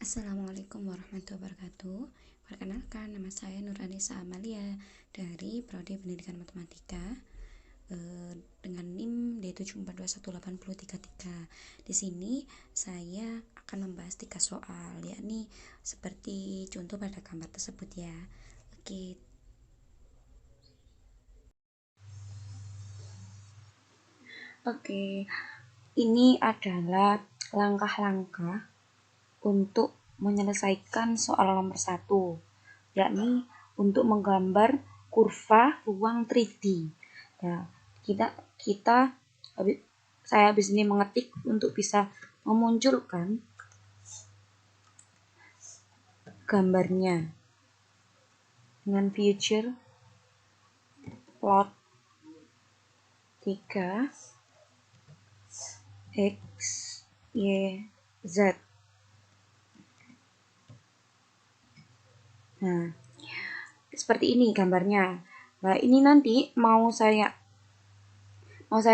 Assalamualaikum warahmatullahi wabarakatuh. Perkenalkan, nama saya Nurhanisa Amalia dari Prodi Pendidikan Matematika dengan NIM D74218033. Di sini saya akan membahas 3 soal, yakni seperti contoh pada gambar tersebut ya. Oke, ini adalah langkah-langkah untuk menyelesaikan soal nomor 1, yakni untuk menggambar kurva ruang 3D. Nah, saya habis ini mengetik untuk bisa memunculkan gambarnya dengan feature plot 3 X, Y, Z. Nah, seperti ini gambarnya. Nah, ini nanti mau saya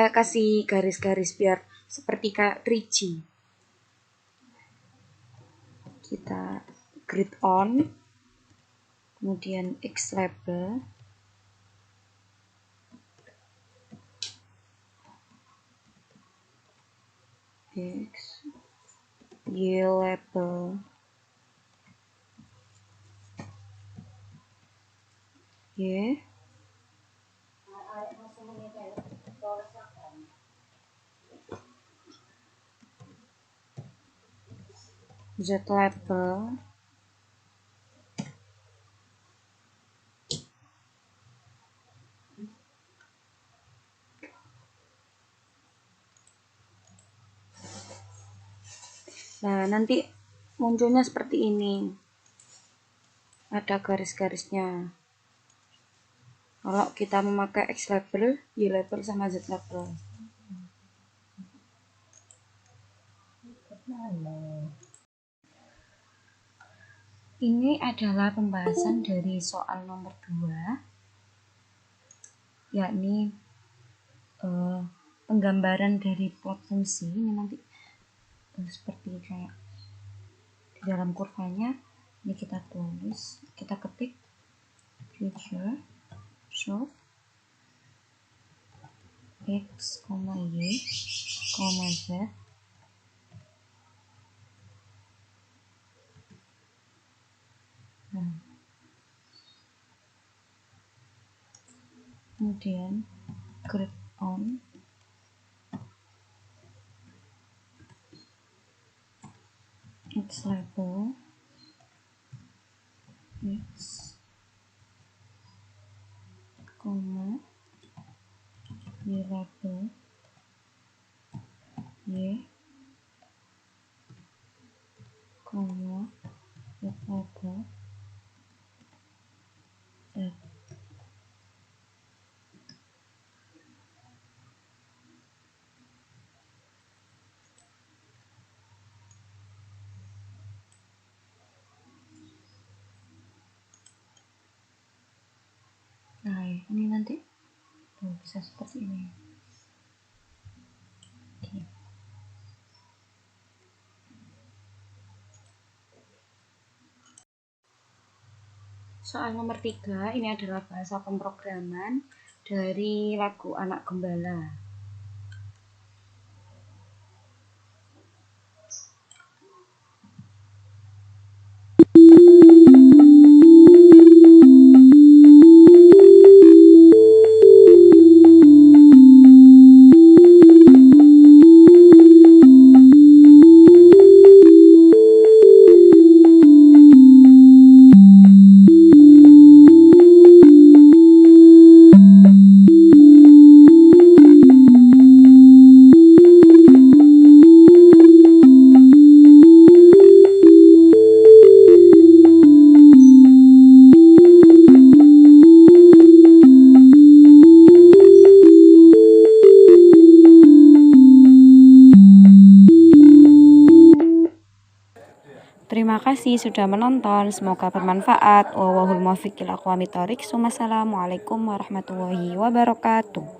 kasih garis-garis biar seperti kayak 3G. Kita grid on, kemudian X label, X, Y label, Y, Z label, nah nanti munculnya seperti ini, ada garis-garisnya. Kalau kita memakai X label, Y label, sama Z label. Ini adalah pembahasan dari soal nomor 2, yakni penggambaran dari plot fungsi. Ini nanti seperti kayak di dalam kurvanya. Ini kita tulis, kita ketik feature show X, Y, Z. Nah, kemudian grid on, X label, X, Y label, Y, Z label, Z. Nah, ini nanti bisa seperti ini. Oke. Soal nomor 3, ini adalah bahasa pemrograman dari lagu Anak Gembala. Terima kasih sudah menonton. Semoga bermanfaat. Wallahul muwaffiq ila aqwamit thoriq. Wassalamualaikum warahmatullahi wabarakatuh.